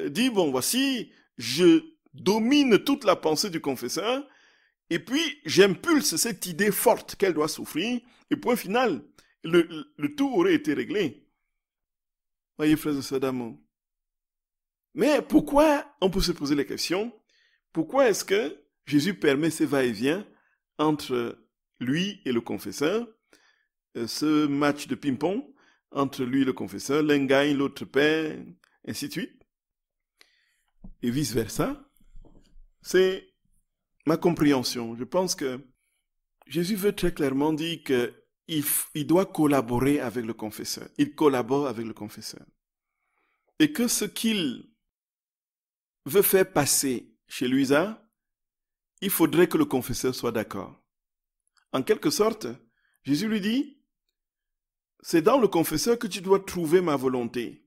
dit, bon, voici, je domine toute la pensée du confesseur, et puis j'impulse cette idée forte qu'elle doit souffrir, et point final, le tout aurait été réglé. Voyez, frères et sœurs d'amour. Mais pourquoi, on peut se poser la question, pourquoi est-ce que Jésus permet ces va-et-vient entre lui et le confesseur, ce match de ping-pong entre lui et le confesseur, l'un gagne, l'autre perd, ainsi de suite, et vice-versa? C'est ma compréhension. Je pense que Jésus veut très clairement dire qu'il doit collaborer avec le confesseur. Il collabore avec le confesseur. Et que ce qu'il veut faire passer chez Luisa, il faudrait que le confesseur soit d'accord. En quelque sorte, Jésus lui dit, c'est dans le confesseur que tu dois trouver ma volonté,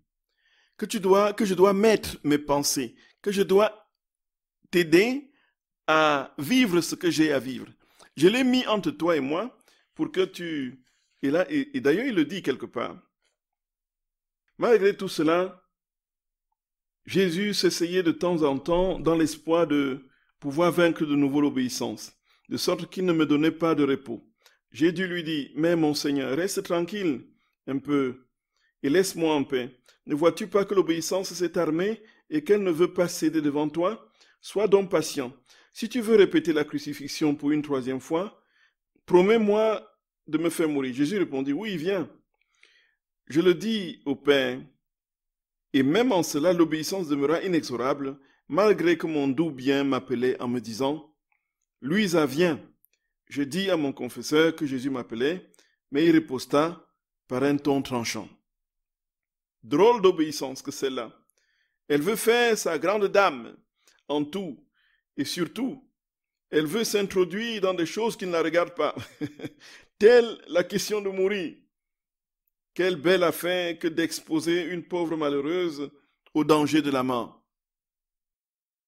que je dois mettre mes pensées, que je dois t'aider à vivre ce que j'ai à vivre. Je l'ai mis entre toi et moi pour que tu... Et d'ailleurs, il le dit quelque part. Malgré tout cela, Jésus s'essayait de temps en temps dans l'espoir de pouvoir vaincre de nouveau l'obéissance, de sorte qu'il ne me donnait pas de repos. J'ai dû lui dire, mais mon Seigneur, reste tranquille un peu et laisse-moi en paix. Ne vois-tu pas que l'obéissance s'est armée et qu'elle ne veut pas céder devant toi? Sois donc patient. Si tu veux répéter la crucifixion pour une troisième fois, promets-moi de me faire mourir. Jésus répondit, oui, viens. Je le dis au Père, et même en cela, l'obéissance demeura inexorable, malgré que mon doux bien m'appelait en me disant, Luisa, viens. Je dis à mon confesseur que Jésus m'appelait, mais il riposta par un ton tranchant. Drôle d'obéissance que celle-là. Elle veut faire sa grande dame en tout, et surtout, elle veut s'introduire dans des choses qui ne la regardent pas, telle la question de mourir. Quelle belle affaire que d'exposer une pauvre malheureuse au danger de la mort.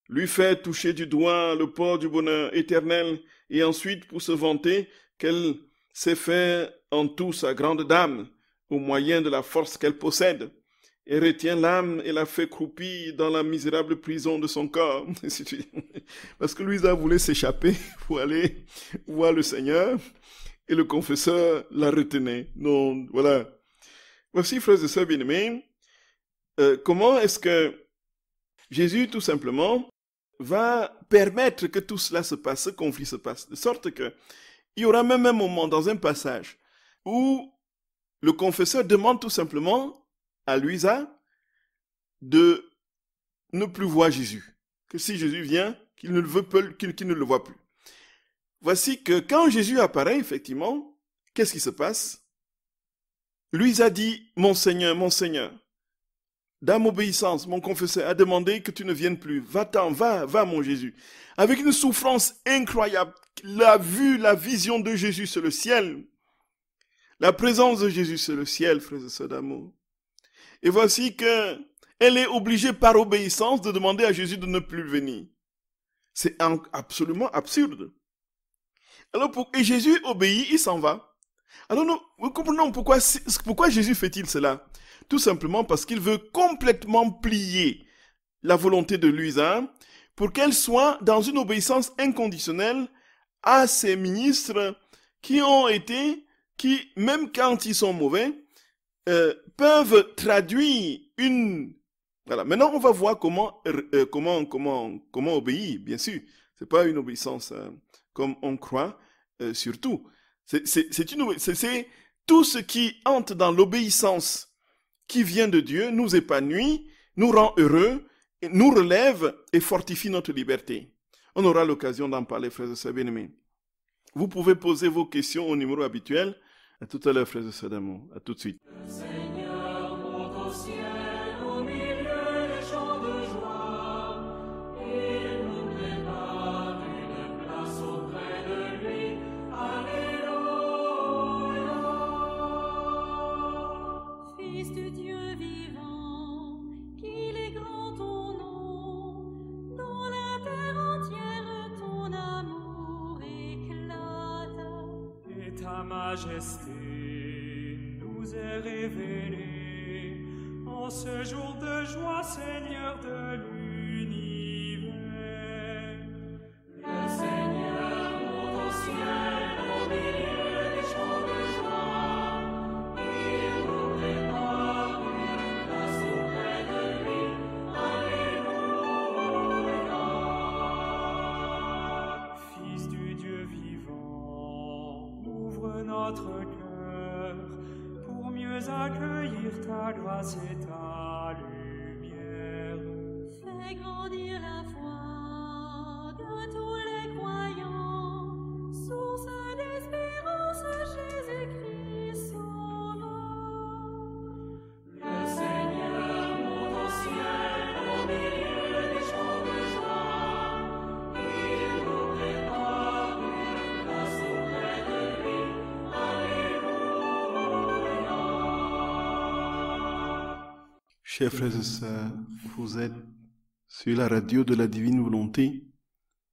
Lui faire toucher du doigt le port du bonheur éternel et ensuite pour se vanter qu'elle sait faire en tout sa grande dame au moyen de la force qu'elle possède et retient l'âme et la fait croupir dans la misérable prison de son corps. Parce que Luisa voulait s'échapper pour aller voir le Seigneur et le confesseur la retenait. Non, voilà. Voici, frères et sœurs bien-aimés, comment est-ce que Jésus, tout simplement, va permettre que tout cela se passe, ce conflit se passe, de sorte que il y aura même un moment dans un passage où le confesseur demande tout simplement à Luisa de ne plus voir Jésus. Que si Jésus vient, qu'il ne le voit plus. Voici que quand Jésus apparaît, effectivement, qu'est-ce qui se passe? Luisa dit, mon Seigneur, dame obéissance, mon confesseur a demandé que tu ne viennes plus. Va-t'en, va mon Jésus. Avec une souffrance incroyable, la vision de Jésus sur le ciel. La présence de Jésus sur le ciel, frères et sœurs d'amour. Et voici que elle est obligée par obéissance de demander à Jésus de ne plus venir. C'est absolument absurde. Alors, et Jésus obéit, il s'en va. Alors nous comprenons pourquoi Jésus fait-il cela. Tout simplement parce qu'il veut complètement plier la volonté de Luisa pour qu'elle soit dans une obéissance inconditionnelle à ses ministres qui, même quand ils sont mauvais, peuvent traduire une... Voilà. Maintenant, on va voir comment obéir, bien sûr. C'est pas une obéissance comme on croit, surtout. C'est tout ce qui entre dans l'obéissance qui vient de Dieu, nous épanouit, nous rend heureux, nous relève et fortifie notre liberté. On aura l'occasion d'en parler, frères et sœurs bien-aimés. Vous pouvez poser vos questions au numéro habituel. À tout à l'heure, frères et sœurs d'amour. À tout de suite. Seigneur, monte au ciel, au milieu des chants de joie. Il nous prépare une place auprès de lui. Alléluia. Fils du Dieu vivant, qu'il est grand ton nom, dans la terre entière ton amour éclate. Et ta majesté nous est révélée en ce jour de joie, Seigneur de l'univers. Le Seigneur monte au ciel, au milieu des chants de joie. Il nous prépare une place auprès de lui. Alléluia. Fils du Dieu vivant, ouvre notre cœur pour mieux accueillir ta grâce et ta lumière. Fais grandir la foi de tous les croyants, source d'espérance, Jésus-Christ sauveur. Le Seigneur monte au ciel, au milieu des chants de joie. Il nous prépare une place auprès de lui. Chers frères et sœurs, vous êtes sur la radio de la Divine Volonté,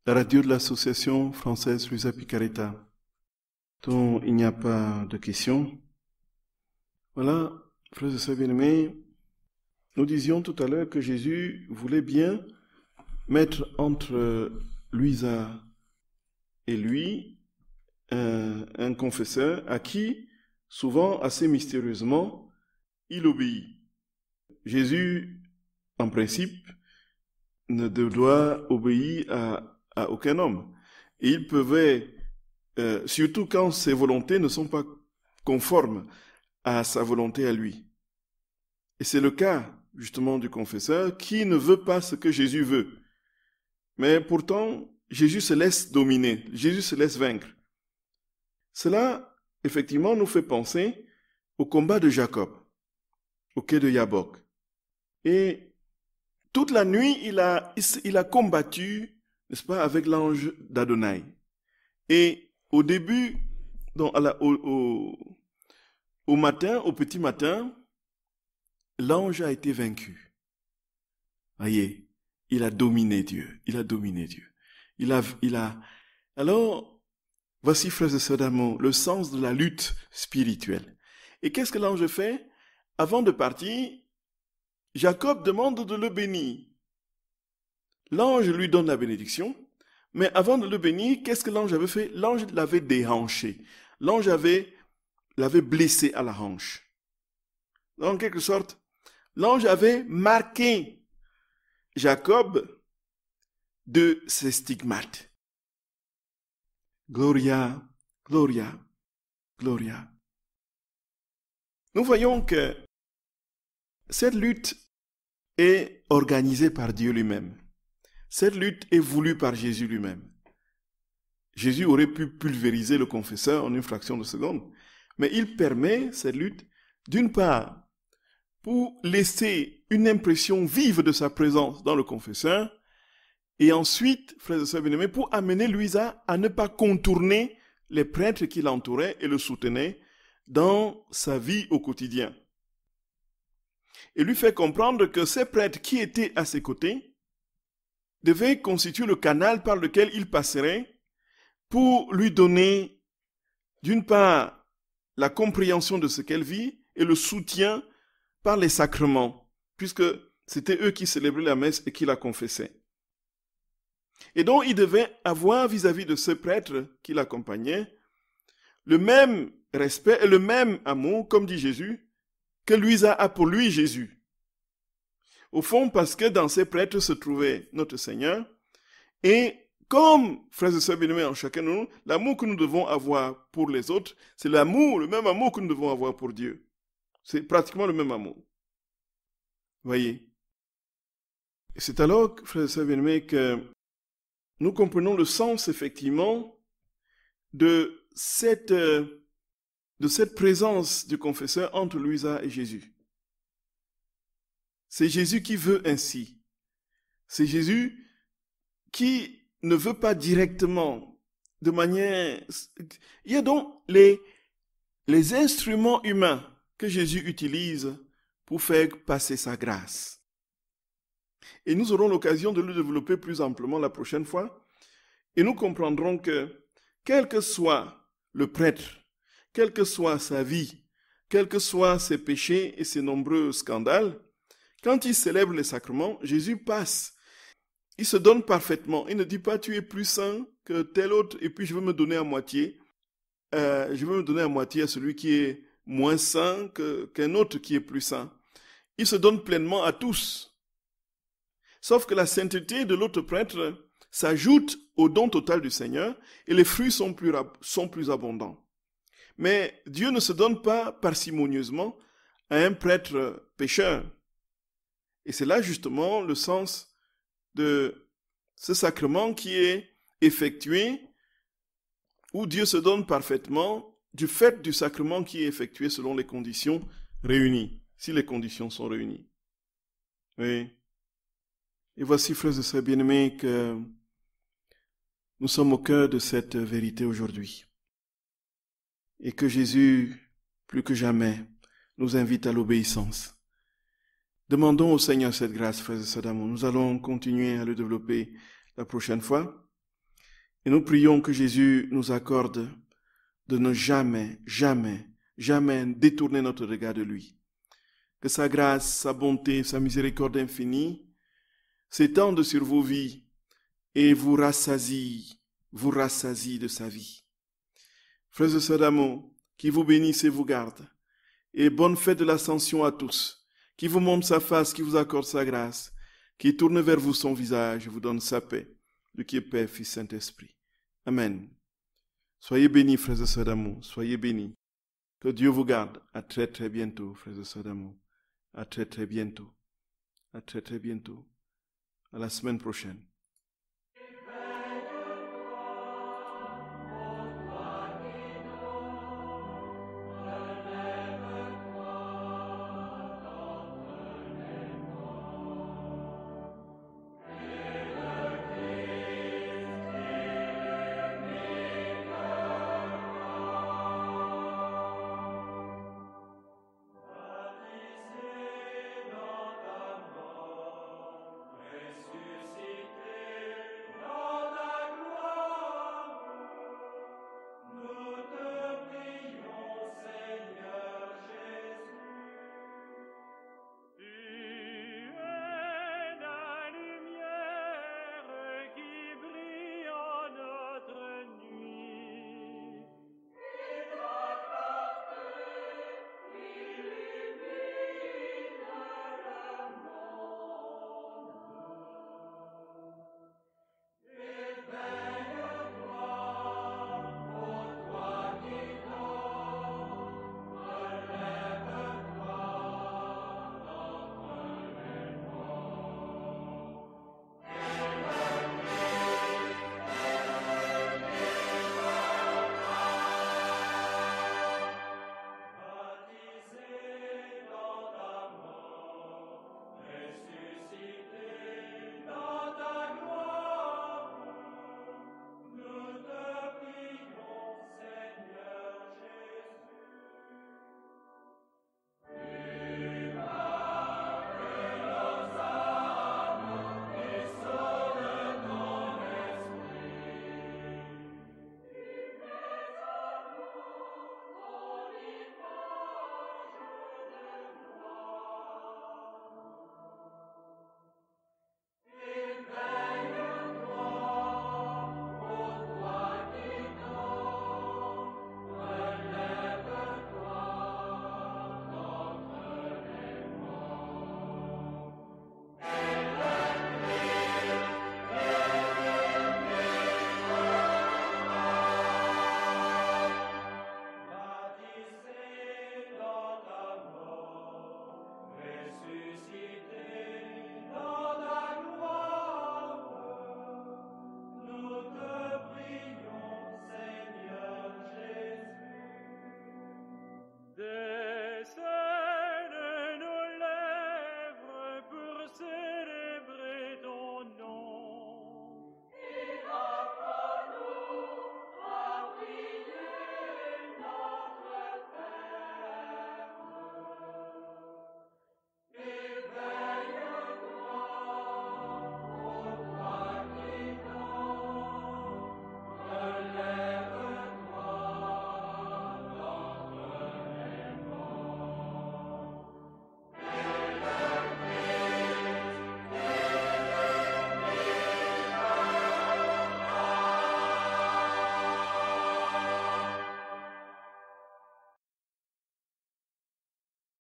la radio de l'association française Luisa Picaretta, dont il n'y a pas de questions. Voilà, frères et sœurs bien-aimés, nous disions tout à l'heure que Jésus voulait bien mettre entre Luisa et lui un confesseur à qui, souvent assez mystérieusement, il obéit. Jésus, en principe, ne doit obéir à aucun homme. Et il pouvait, surtout quand ses volontés ne sont pas conformes à sa volonté à lui. Et c'est le cas, justement, du confesseur qui ne veut pas ce que Jésus veut. Mais pourtant, Jésus se laisse dominer, Jésus se laisse vaincre. Cela, effectivement, nous fait penser au combat de Jacob, au quai de Yabok. Et toute la nuit, il a combattu, n'est-ce pas, avec l'ange d'Adonai. Et au début, donc au matin, au petit matin, l'ange a été vaincu. Voyez, il a dominé Dieu. Il a dominé Dieu. Alors, voici, frères et sœurs d'amour, le sens de la lutte spirituelle. Et qu'est-ce que l'ange fait? Avant de partir, Jacob demande de le bénir. L'ange lui donne la bénédiction, mais avant de le bénir, qu'est-ce que l'ange avait fait? L'ange l'avait déhanché. L'ange l'avait blessé à la hanche. En quelque sorte, l'ange avait marqué Jacob de ses stigmates. Gloria, Gloria, Gloria. Nous voyons que cette lutte est organisée par Dieu lui-même. Cette lutte est voulue par Jésus lui-même. Jésus aurait pu pulvériser le confesseur en une fraction de seconde, mais il permet cette lutte, d'une part, pour laisser une impression vive de sa présence dans le confesseur, et ensuite, frères et sœurs bien-aimés, pour amener Luisa à ne pas contourner les prêtres qui l'entouraient et le soutenaient dans sa vie au quotidien. Et lui fait comprendre que ces prêtres qui étaient à ses côtés devaient constituer le canal par lequel il passerait pour lui donner, d'une part, la compréhension de ce qu'elle vit et le soutien par les sacrements, puisque c'était eux qui célébraient la messe et qui la confessaient. Et donc, il devait avoir vis-à-vis de ce prêtre qui l'accompagnait le même respect et le même amour, comme dit Jésus, que Luisa a pour lui, Jésus. Au fond, parce que dans ces prêtres se trouvait notre Seigneur, et comme, frères et sœurs bien-aimés, en chacun de nous, l'amour que nous devons avoir pour les autres, c'est l'amour, le même amour que nous devons avoir pour Dieu. C'est pratiquement le même amour. Voyez. Et c'est alors, frères et sœurs bien-aimés, que nous comprenons le sens, effectivement, de cette présence du confesseur entre Luisa et Jésus. C'est Jésus qui veut ainsi. C'est Jésus qui ne veut pas directement, de manière... Il y a donc les instruments humains que Jésus utilise pour faire passer sa grâce. Et nous aurons l'occasion de le développer plus amplement la prochaine fois. Et nous comprendrons que, quel que soit le prêtre, quelle que soit sa vie, quels que soient ses péchés et ses nombreux scandales, quand il célèbre les sacrements, Jésus passe. Il se donne parfaitement. Il ne dit pas tu es plus saint que tel autre et puis je veux me donner à moitié. Je veux me donner à moitié à celui qui est moins saint qu'un autre qui est plus saint. Il se donne pleinement à tous. Sauf que la sainteté de l'autre prêtre s'ajoute au don total du Seigneur et les fruits sont plus abondants. Mais Dieu ne se donne pas parcimonieusement à un prêtre pécheur. Et c'est là justement le sens de ce sacrement qui est effectué, où Dieu se donne parfaitement du fait du sacrement qui est effectué selon les conditions réunies, si les conditions sont réunies. Oui. Et voici, frères et sœurs bien-aimés, que nous sommes au cœur de cette vérité aujourd'hui. Et que Jésus, plus que jamais, nous invite à l'obéissance. Demandons au Seigneur cette grâce, frères et sœurs d'amour. Nous allons continuer à le développer la prochaine fois. Et nous prions que Jésus nous accorde de ne jamais, jamais, jamais détourner notre regard de lui. Que sa grâce, sa bonté, sa miséricorde infinie s'étendent sur vos vies et vous rassasie de sa vie. Frères et sœurs d'amour, qui vous bénisse et vous garde. Et bonne fête de l'Ascension à tous. Qui vous montre sa face, qui vous accorde sa grâce, qui tourne vers vous son visage et vous donne sa paix, de qui est Père, Fils, Saint-Esprit. Amen. Soyez bénis, frères et sœurs d'amour, soyez bénis. Que Dieu vous garde. À très très bientôt, frères et sœurs d'amour. À très très bientôt. À très très bientôt. À la semaine prochaine.